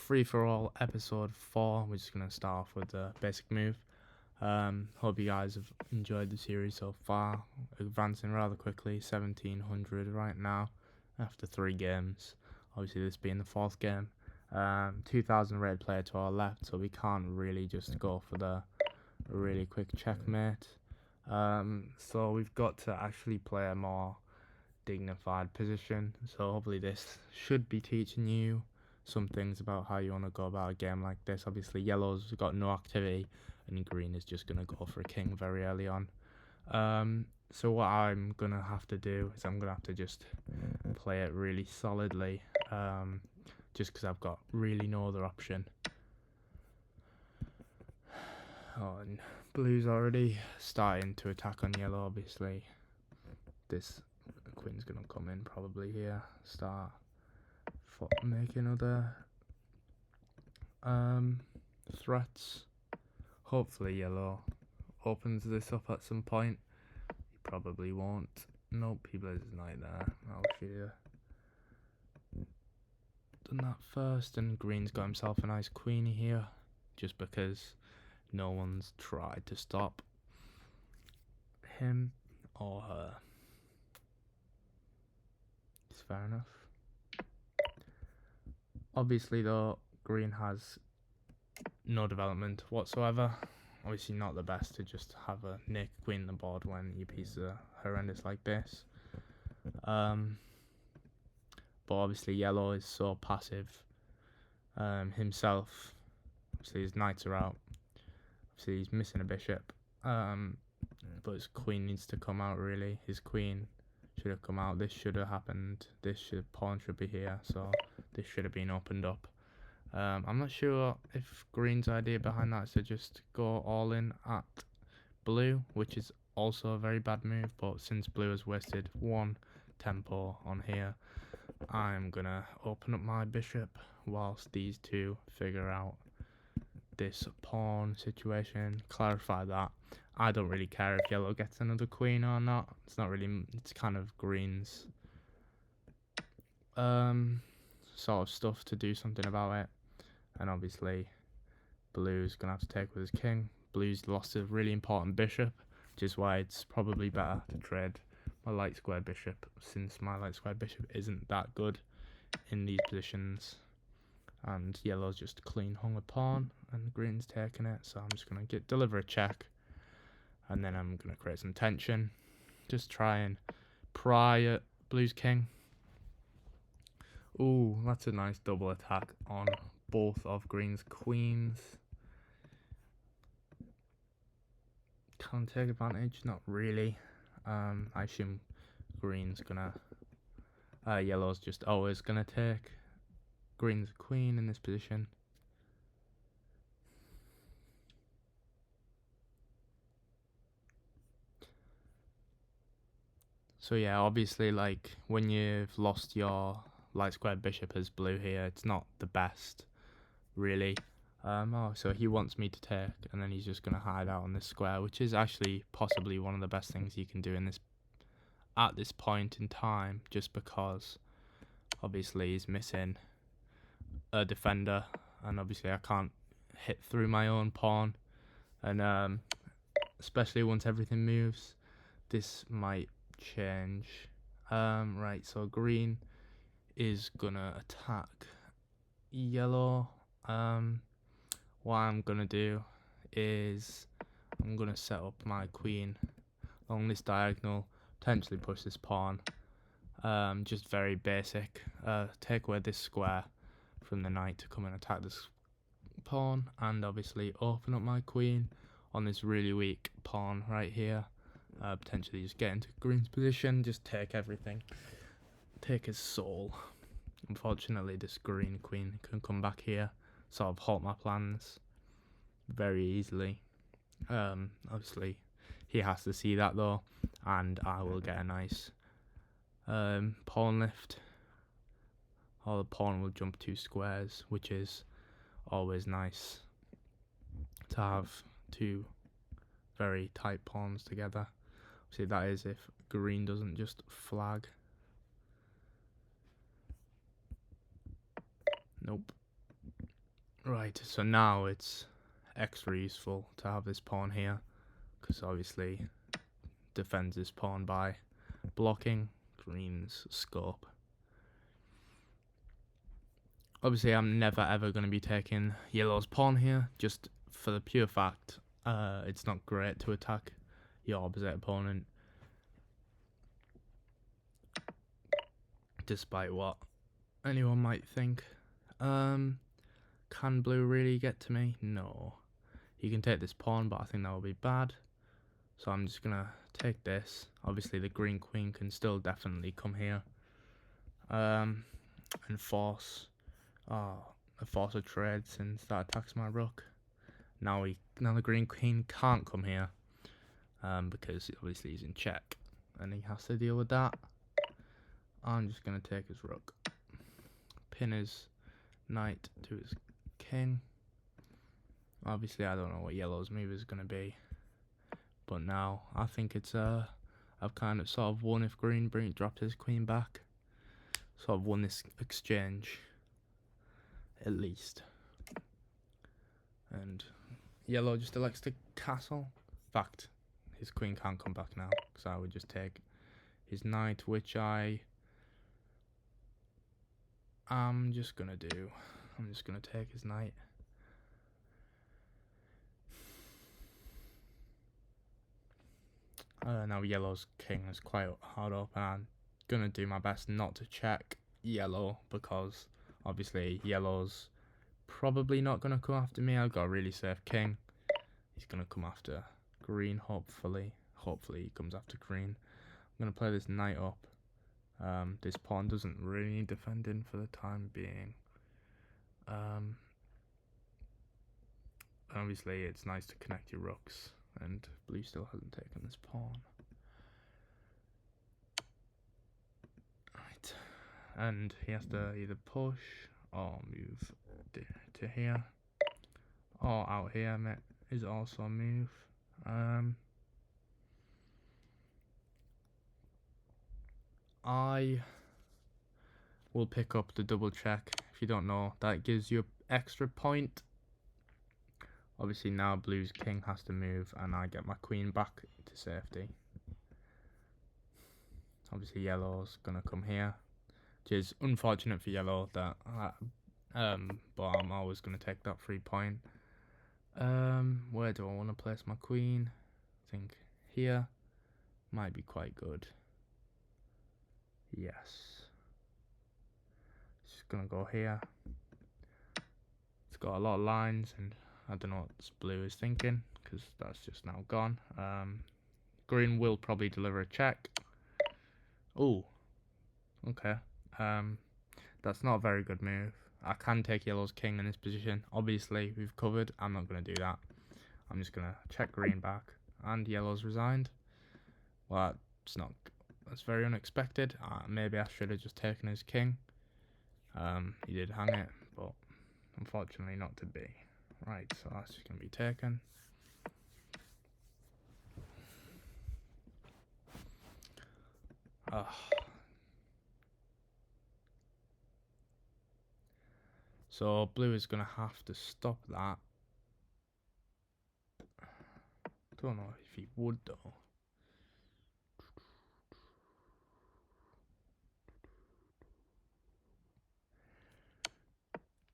Free for All episode 4. We're just going to start off with the basic move. Hope you guys have enjoyed the series so far. Advancing rather quickly, 1700 right now after 3 games. Obviously this being the 4th game. 2000 rated player to our left, so we can't really just go for the really quick checkmate. So we've got to actually play a more dignified position. So hopefully this should be teaching you some things about how you want to go about a game like this. Obviously yellow's got no activity and green is just going to go for a king very early on. So what I'm going to have to do is I'm going to have to just play it really solidly, just because I've got really no other option. Oh, and blue's already starting to attack on yellow. Obviously this queen's going to come in probably here, start making other threats. Hopefully yellow opens this up at some point. He probably won't. Nope, he plays his knight there. I'll show you. Done that first, and green's got himself a nice queenie here, just because no one's tried to stop him or her. It's fair enough. Obviously though, green has no development whatsoever. Obviously not the best to just have a naked queen on the board when your pieces are horrendous like this. But obviously yellow is so passive himself. Obviously his knights are out. Obviously he's missing a bishop. But his queen needs to come out really. His queen should have come out. This should have happened. Pawn should be here. So this should have been opened up. I'm not sure if green's idea behind that is to just go all in at blue, which is also a very bad move, but since blue has wasted 1 tempo on here, I'm gonna open up my bishop whilst these two figure out this pawn situation. Clarify that I don't really care if yellow gets another queen or not. It's not really, it's kind of green's sort of stuff to do something about it. And obviously blue's gonna have to take with his king. Blue's lost a really important bishop, which is why it's probably better to trade my light square bishop, since my light square bishop isn't that good in these positions. And yellow's just clean hung a pawn and green's taking it, so I'm just gonna deliver a check, and then I'm gonna create some tension, just try and pry at blue's king. Ooh, that's a nice double attack on both of green's queens. Can take advantage, not really. I assume green's gonna yellow's just always gonna take green's queen in this position. So yeah, obviously like when you've lost your light square bishop as blue here, it's not the best really. So he wants me to take, and then he's just gonna hide out on this square, which is actually possibly one of the best things you can do in this at this point in time, just because obviously he's missing a defender, and obviously I can't hit through my own pawn, and especially once everything moves, this might change. Right, so green is gonna attack yellow. What I'm gonna do is I'm gonna set up my queen along this diagonal, potentially push this pawn. Just very basic. Take away this square from the knight to come and attack this pawn, and obviously open up my queen on this really weak pawn right here. Potentially just get into green's position, just take everything, take his soul. Unfortunately this green queen can come back here, sort of halt my plans very easily. Obviously he has to see that though, and I will get a nice pawn lift, or the pawn will jump 2 squares, which is always nice to have 2 very tight pawns together. See, that is if green doesn't just flag. Nope. Right, so now it's extra useful to have this pawn here, because obviously defends this pawn by blocking green's scope. Obviously I'm never ever going to be taking yellow's pawn here, just for the pure fact it's not great to attack your opposite opponent, despite what anyone might think. Can blue really get to me? No. He can take this pawn, but I think that will be bad. So I'm just gonna take this. Obviously the green queen can still definitely come here. And force a trade since that attacks my rook. Now the green queen can't come here. Because obviously he's in check and he has to deal with that. I'm just gonna take his rook. Pin his knight to his king. Obviously I don't know what yellow's move is gonna be, but now I think it's I've kind of sort of won if green dropped his queen back. Sort of won this exchange at least. And yellow just elects to castle. In fact, his queen can't come back now, because I would just take his knight, which I'm just gonna do. I'm just gonna take his knight. Now yellow's king is quite hard up, and I'm gonna do my best not to check yellow, because obviously yellow's probably not gonna come after me. I've got a really safe king. He's gonna come after green, hopefully. Hopefully he comes after green. I'm gonna play this knight up. This pawn doesn't really need defending for the time being. Obviously it's nice to connect your rooks, and blue still hasn't taken this pawn. Right, and he has to either push or move to here, or out here is also a move. I will pick up the double check. If you don't know, that gives you an extra point. Obviously now blue's king has to move and I get my queen back to safety. Obviously yellow's gonna come here, which is unfortunate for yellow, that but I'm always gonna take that 3 point. Where do I want to place my queen? I think here might be quite good. Yes. Just gonna go here. It's got a lot of lines, and I don't know what this blue is thinking, because that's just now gone. Green will probably deliver a check. Oh, okay. That's not a very good move. I can take yellow's king in this position. Obviously, we've covered. I'm not going to do that. I'm just going to check green back. And yellow's resigned. Well, that's very unexpected. Maybe I should have just taken his king. He did hang it, but unfortunately not to be. Right, so that's just going to be taken. So blue is going to have to stop that. Don't know if he would though.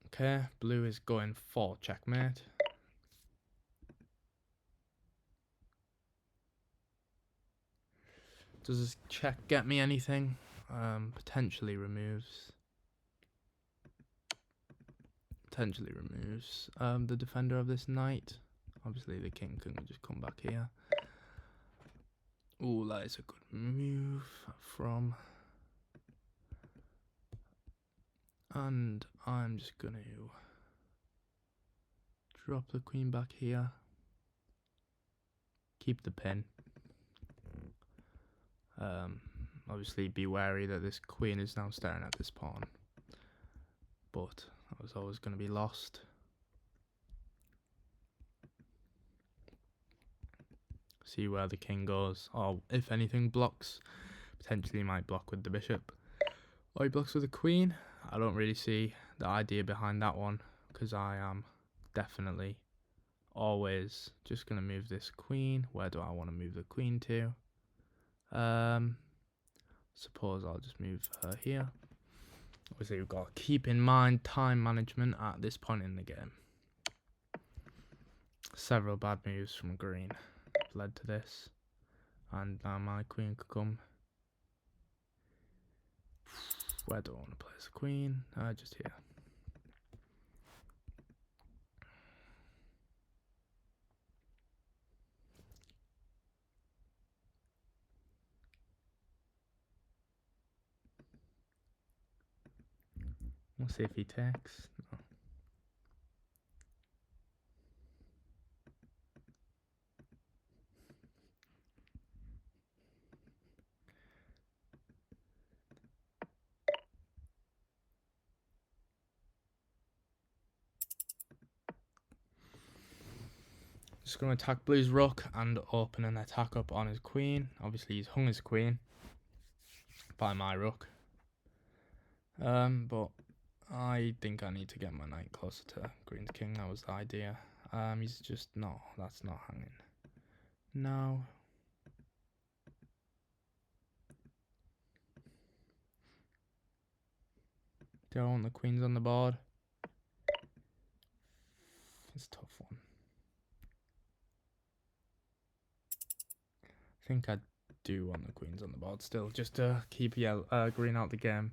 Okay, blue is going for checkmate. Does this check get me anything? Potentially removes the defender of this knight. Obviously the king can just come back here. Ooh, that is a good move from. And I'm just gonna drop the queen back here. Keep the pin. Obviously be wary that this queen is now staring at this pawn. But that was always going to be lost. See where the king goes, or if anything blocks. Potentially might block with the bishop. Or he blocks with the queen. I don't really see the idea behind that one. because I am definitely always just going to move this queen. Where do I want to move the queen to? Suppose I'll just move her here. Obviously, we've got to keep in mind time management at this point in the game. Several bad moves from green led to this, and now my queen could come. Where do I want to place the queen? Just here. We'll see if he takes. No. Just going to attack blue's rook and open an attack up on his queen. Obviously, he's hung his queen by my rook. But I think I need to get my knight closer to green's king. That was the idea. He's just not. That's not hanging. No. Do I want the queens on the board? It's a tough one. I think I do want the queens on the board still, just to keep green out the game.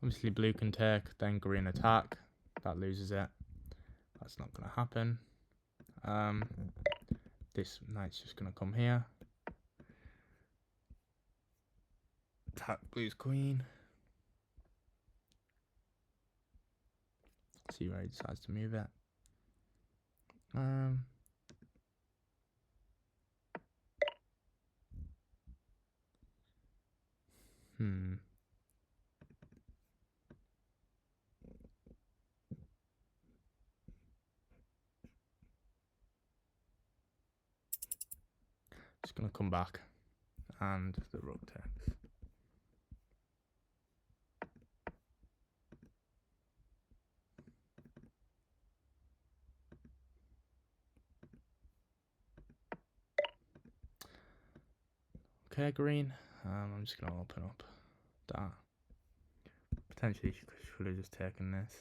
Obviously blue can take, then green attack. That loses it. That's not going to happen. This knight's just going to come here. Attack blue's queen. See where he decides to move it. Just going to come back and the rook takes. Okay, green. I'm just going to open up that. Potentially should have just taken this.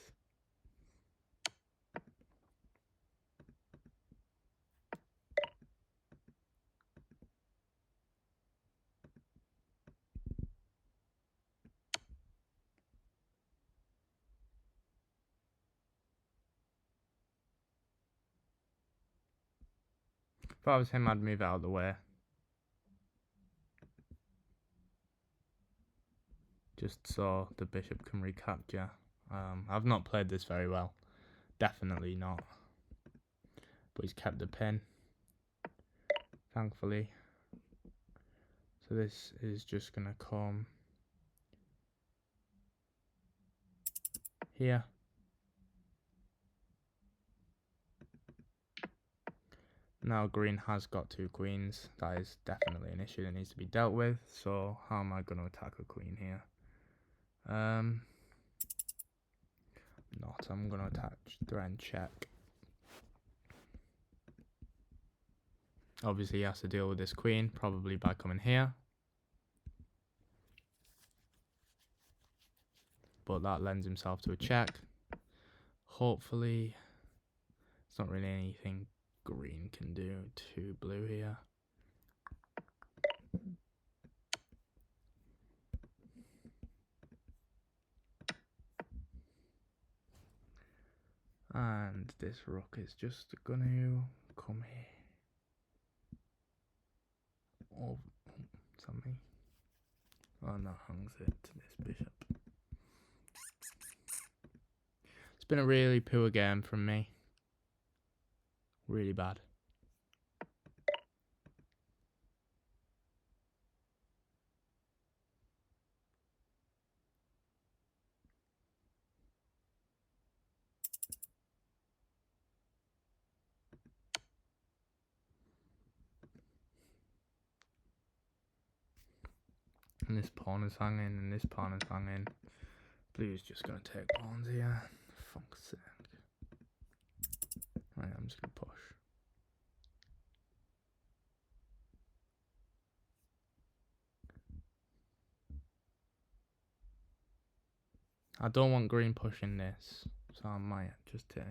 If I was him, I'd move out of the way. Just so the bishop can recapture. I've not played this very well. Definitely not. But he's kept the pin. Thankfully. So this is just going to come here. Now green has got two queens. That is definitely an issue that needs to be dealt with. So how am I going to attack a queen here? Not. I'm going to attack thread check. Obviously he has to deal with this queen, probably by coming here. But that lends himself to a check. Hopefully, it's not really anything green can do to blue here. And this rook is just gonna come here. Oh, something. Oh, that hangs it to this bishop. It's been a really poor game from me. Really bad. And this pawn is hanging, and this pawn is hanging. Blue's just gonna take pawns here. Fuck's sake. Right, I'm just gonna push. I don't want green pushing this, so I might just take.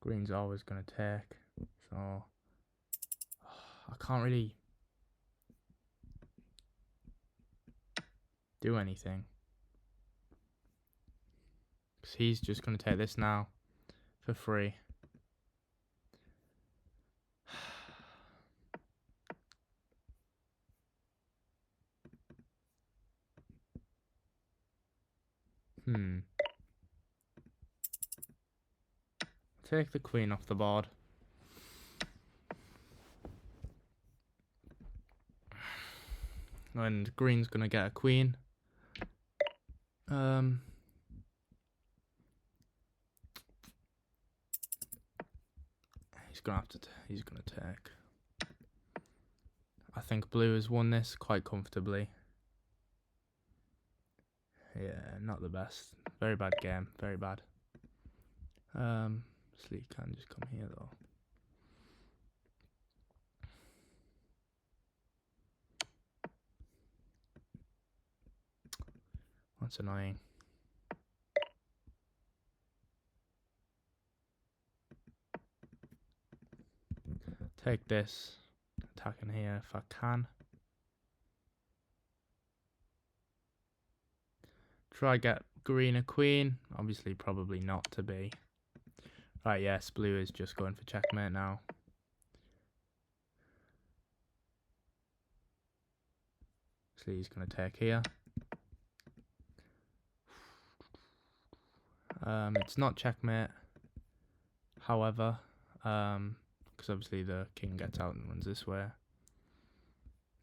Green's always gonna take, so I can't really do anything. Because he's just gonna take this now for free. Take the queen off the board. And green's gonna get a queen. He's gonna have to. He's gonna take. I think blue has won this quite comfortably. Yeah, not the best. Very bad game. Very bad. Sleek can just come here though. That's annoying. Take this. Attacking here if I can. Try get green a queen. Obviously probably not to be. Right, yes, blue is just going for checkmate now. So he's going to take here. It's not checkmate. However, because obviously the king gets out and runs this way.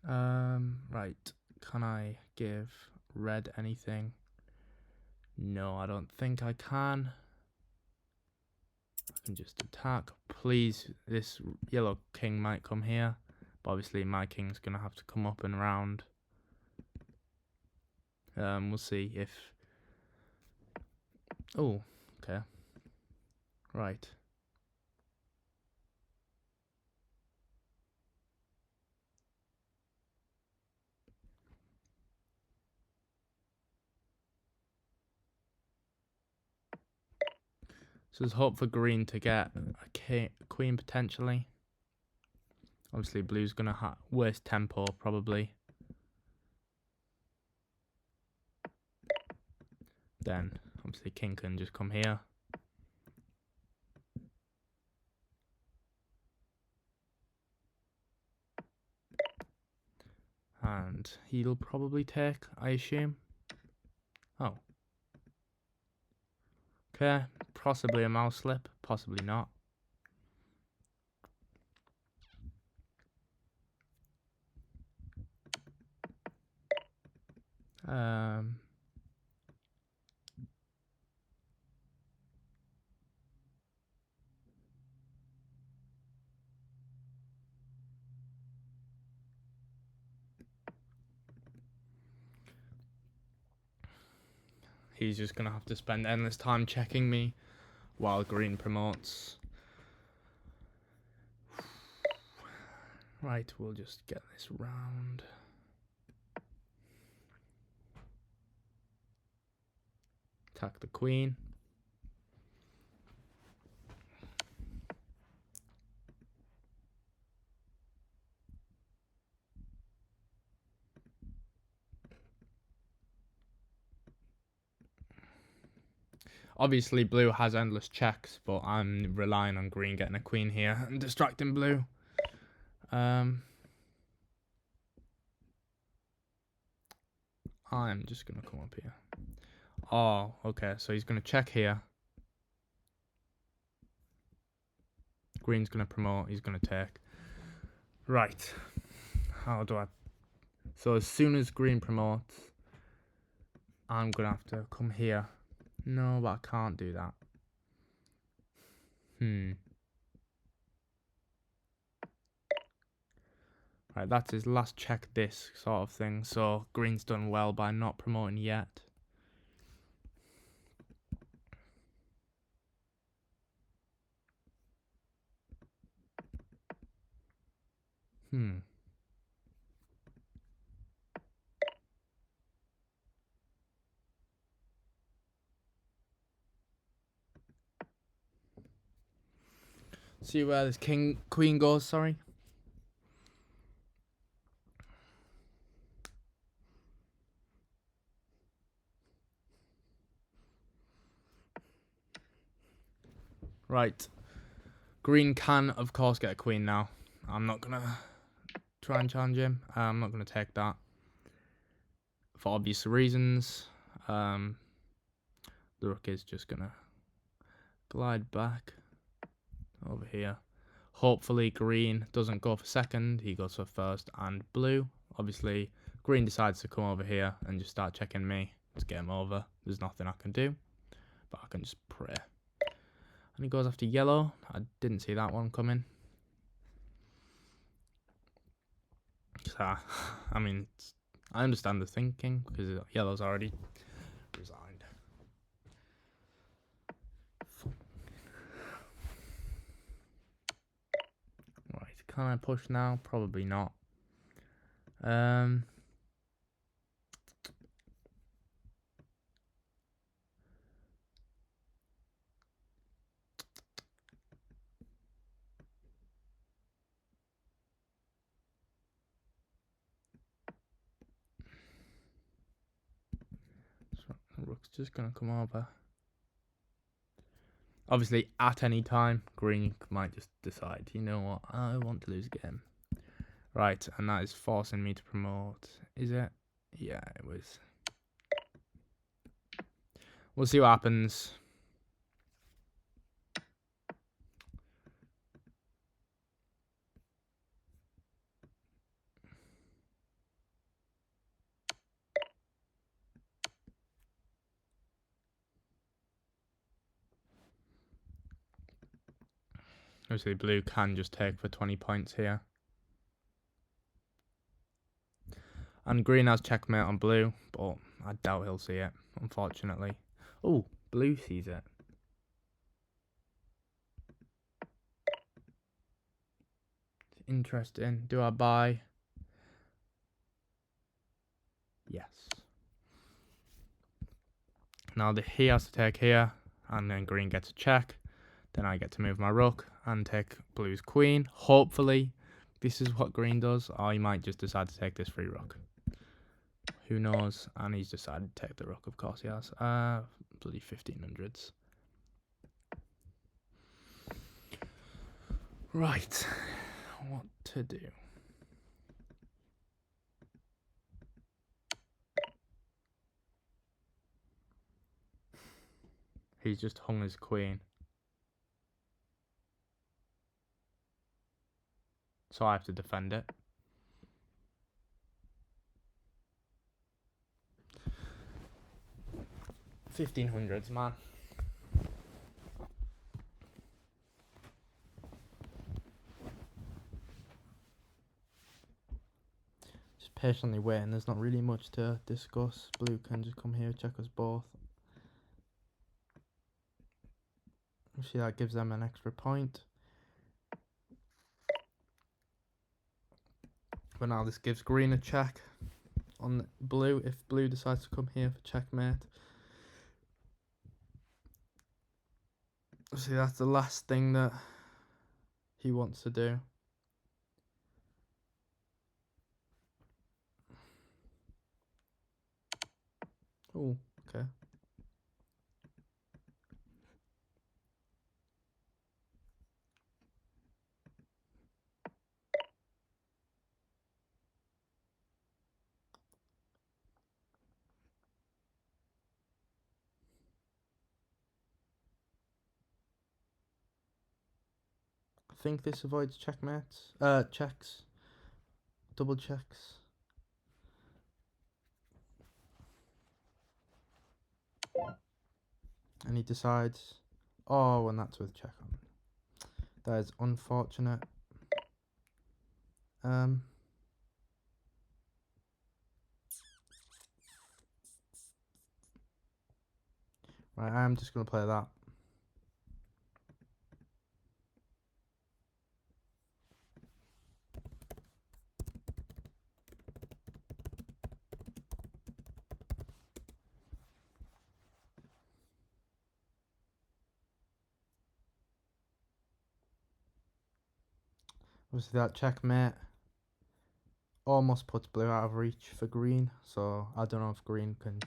Right, can I give red anything? No, I don't think I can. I can just attack. Please, this yellow king might come here. But obviously my king's going to have to come up and around. We'll see if... Oh, okay. Right. So there's hope for green to get a queen potentially. Obviously blue's going to have worse tempo probably. Then obviously king can just come here. And he'll probably take, I assume. Oh. Okay, possibly a mouse slip, possibly not. He's just going to have to spend endless time checking me while green promotes. Right, we'll just get this round. Attack the queen. Obviously, blue has endless checks, but I'm relying on green getting a queen here and distracting blue. I'm just going to come up here. Oh, okay, so he's going to check here. Green's going to promote, he's going to take. Right. How do I... So as soon as green promotes, I'm going to have to come here. No, but I can't do that. Right, that's his last check this sort of thing. So green's done well by not promoting yet. See where this queen goes, sorry. Right. Green can, of course, get a queen now. I'm not going to try and challenge him. I'm not going to take that. For obvious reasons. The rook is just going to glide back over here. Hopefully green doesn't go for second. He goes for first. And blue, obviously, green decides to come over here and just start checking me. It's game over. There's nothing I can do. But I can just pray. And he goes after yellow. I didn't see that one coming. So, I mean, I understand the thinking because yellow's already resigned. Right, can I push now? Probably not. So the rook's just gonna come over. Obviously, at any time, green might just decide, you know what, I want to lose a game. Right, and that is forcing me to promote. Is it? Yeah, it was. We'll see what happens. Obviously, blue can just take for 20 points here. And green has checkmate on blue, but I doubt he'll see it, unfortunately. Oh, blue sees it. Interesting. Do I buy? Yes. Now he has to take here, and then green gets a check. Then I get to move my rook and take blue's queen. Hopefully, this is what green does, or he might just decide to take this free rook. Who knows? And he's decided to take the rook, of course he has. Bloody 1500s. Right. What to do? He's just hung his queen. So I have to defend it. $1500s, man. Just patiently waiting. There's not really much to discuss. Blue can just come here, check us both. See, that gives them an extra point. But now this gives green a check. on blue if blue decides to come here for checkmate. See, that's the last thing that he wants to do. Oh, okay. I think this avoids checkmates. Checks. Double checks. And he decides, oh, and that's with check on. That is unfortunate. Right, I'm just going to play that. Obviously that checkmate almost puts blue out of reach for green, so I don't know if green can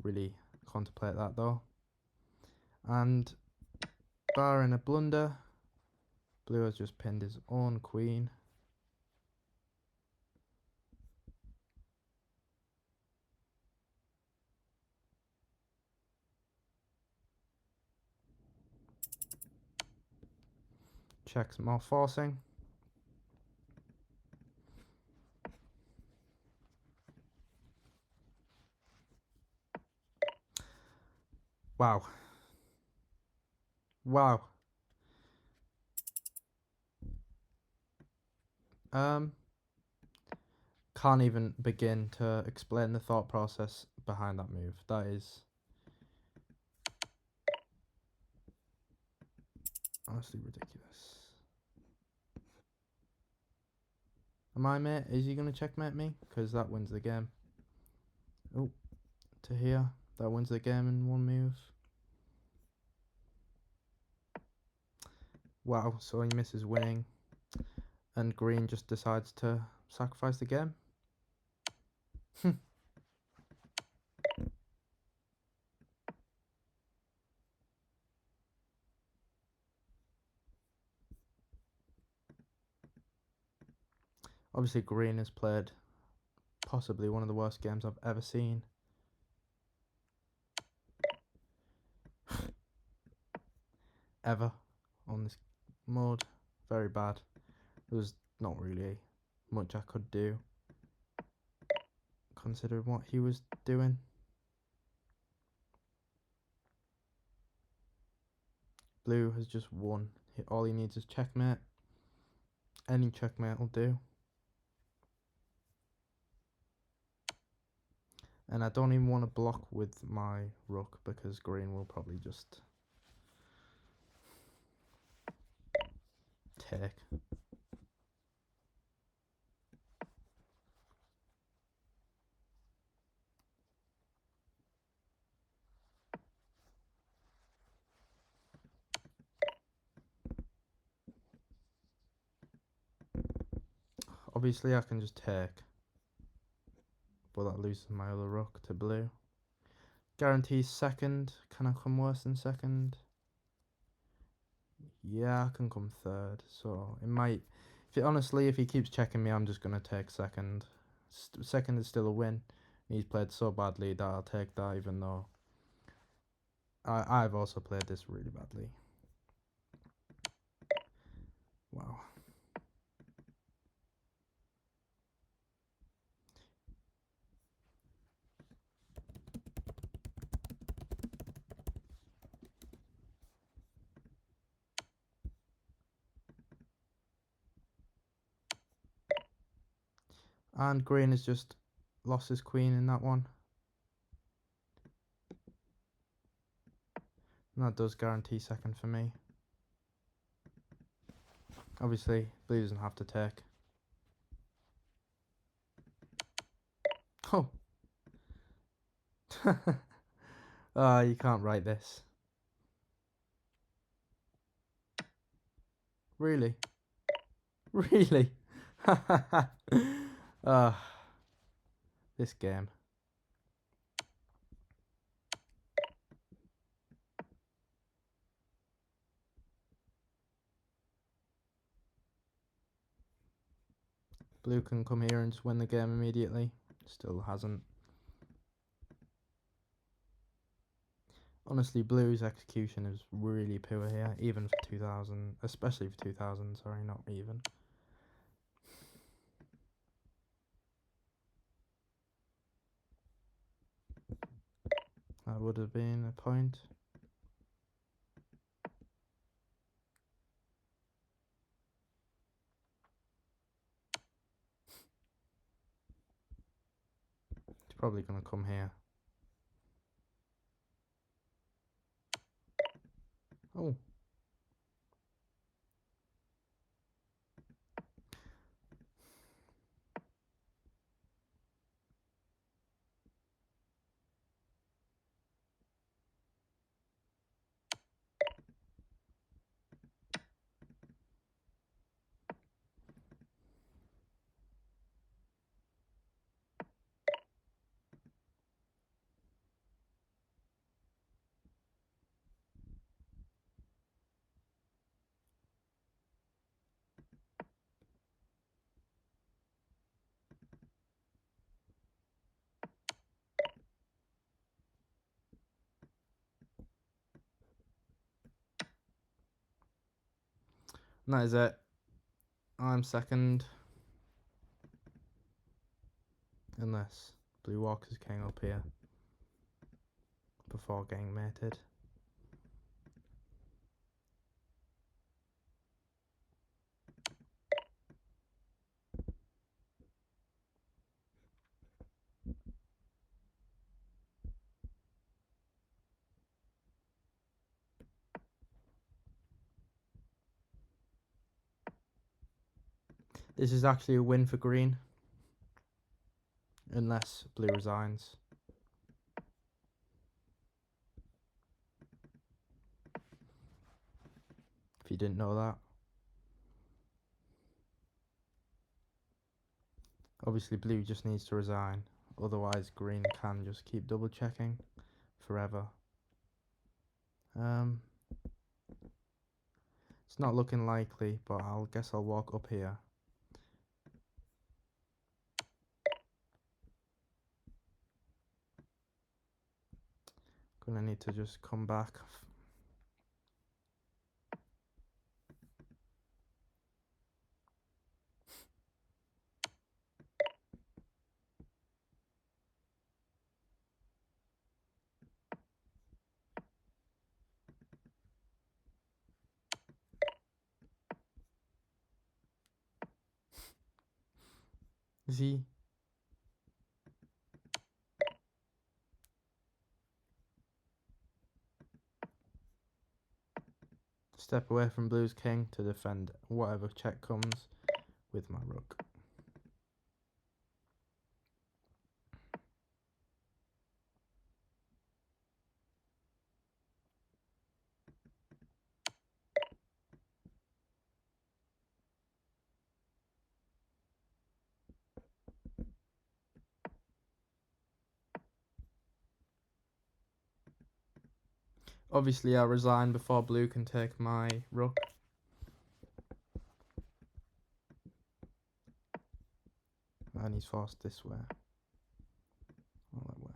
really contemplate that though. And barring a blunder, blue has just pinned his own queen. Checks more forcing. Wow. Wow. Can't even begin to explain the thought process behind that move. That is honestly ridiculous. Am I mate? Is he going to checkmate me? Because that wins the game. Oh, to here. That wins the game in one move. Wow, so he misses winning. And green just decides to sacrifice the game. Obviously green has played possibly one of the worst games I've ever seen. Ever on this mode. Very bad. There was not really much I could do considering what he was doing. Blue has just won. All he needs is checkmate. Any checkmate will do. And I don't even want to block with my rook because green will probably just take. Obviously I can just take, but that loses my other rook to blue. Guarantees second. Can I come worse than second? Yeah, I can come third. So it might. Honestly, if he keeps checking me, I'm just gonna take second. Second is still a win. He's played so badly that I'll take that, even though I've also played this really badly. Wow. And green has just lost his queen in that one. And that does guarantee second for me. Obviously, blue doesn't have to take. Oh. You can't write this. Really? Really? This game. Blue can come here and just win the game immediately. Still hasn't. Honestly, Blue's execution is really poor here, even for 2000, especially for 2000, sorry, not even. That would have been a point. It's probably going to come here. Oh. And that is it. I'm second. Unless Blue walks his king up here before getting mated. This is actually a win for green. Unless Blue resigns. If you didn't know that. Obviously Blue just needs to resign. Otherwise green can just keep double checking forever. It's not looking likely, but I guess I'll walk up here. Gonna need to just come back. Z. Step away from Blue's king to defend whatever check comes with my rook. Obviously I'll resign before Blue can take my rook. And he's forced this way. Well, that way.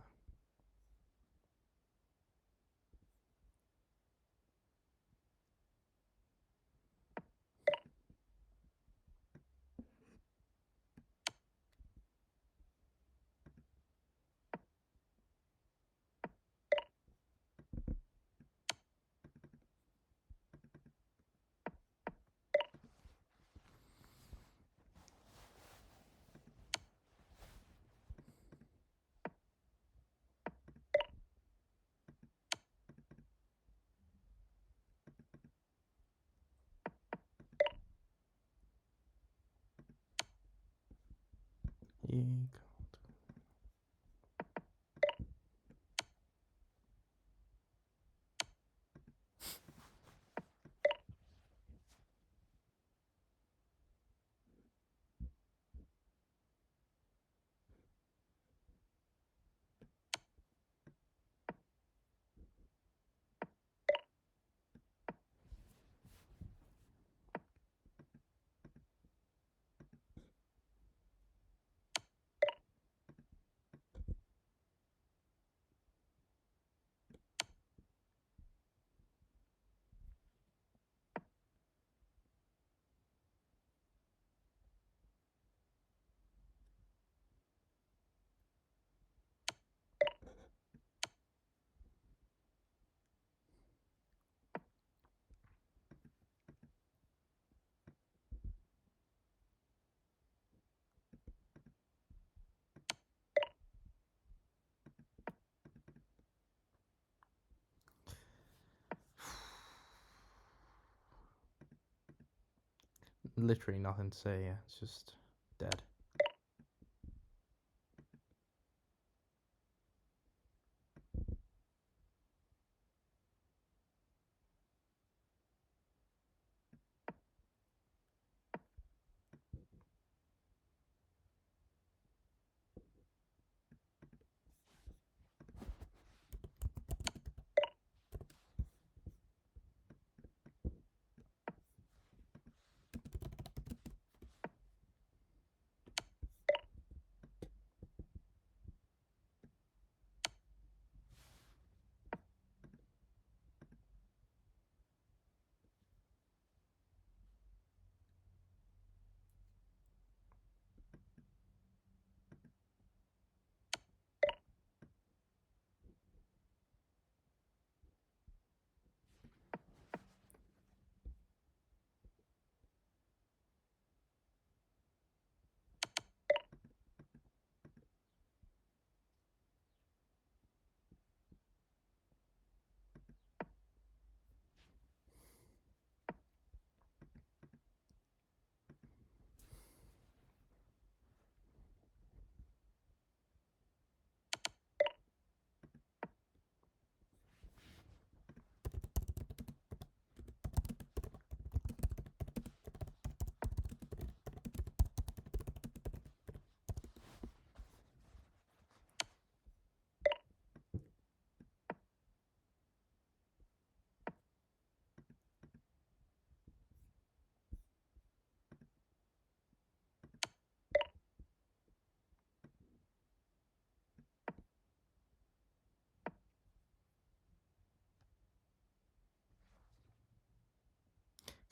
literally nothing to say. Yeah, it's just dead.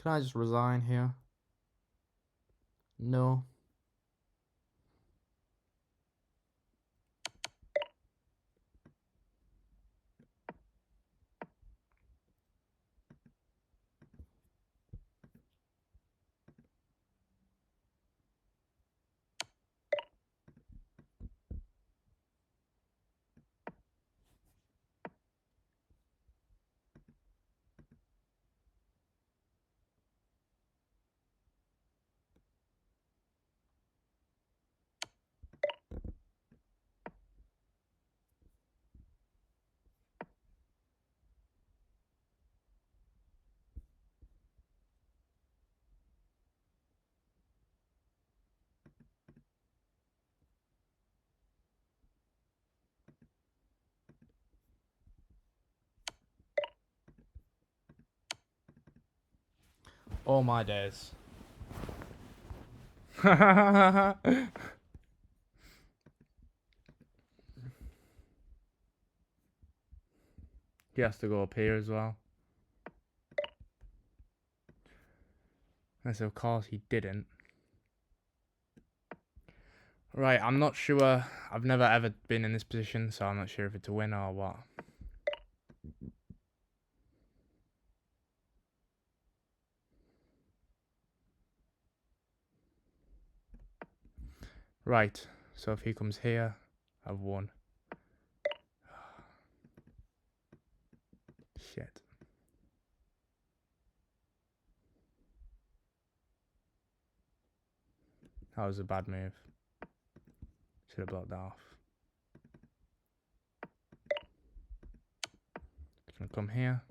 Can I just resign here? No. All my days. He has to go up here as well. And so of course he didn't. Right, I'm not sure. I've never ever been in this position, so I'm not sure if it's a win or what. Right, so if he comes here, I've won. Shit. That was a bad move. Should have blocked that off. Gonna come here.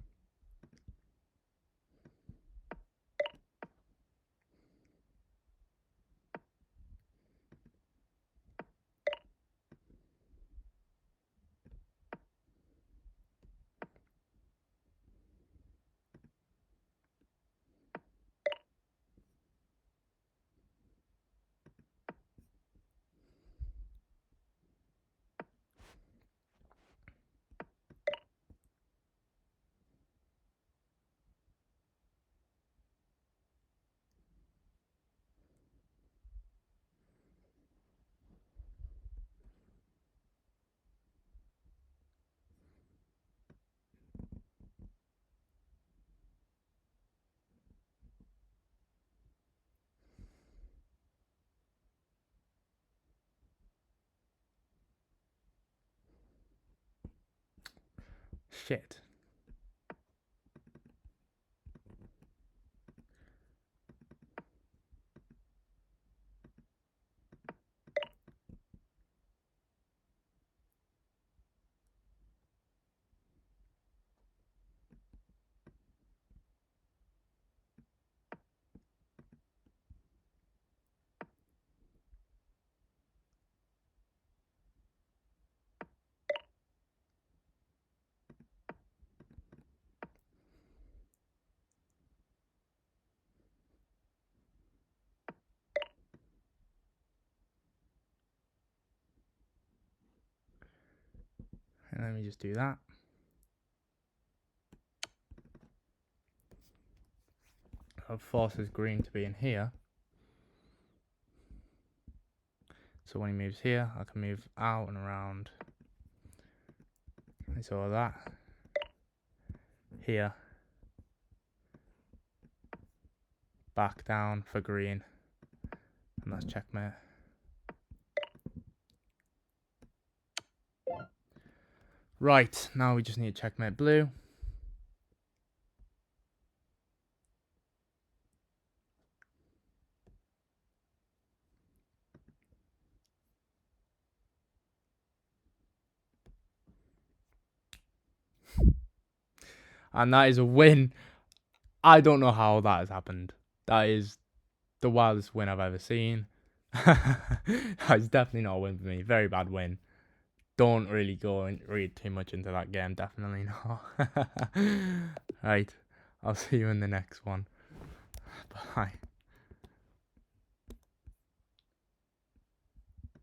Shit. let me just do that. That forces green to be in here. So when he moves here, I can move out and around. It's all that. Here. Back down for green. And that's checkmate. Right, now we just need to checkmate blue. And that is a win. I don't know how that has happened. That is the wildest win I've ever seen. That's definitely not a win for me. Very bad win. Don't really go and read too much into that game. Definitely not. Right. I'll see you in the next one. Bye.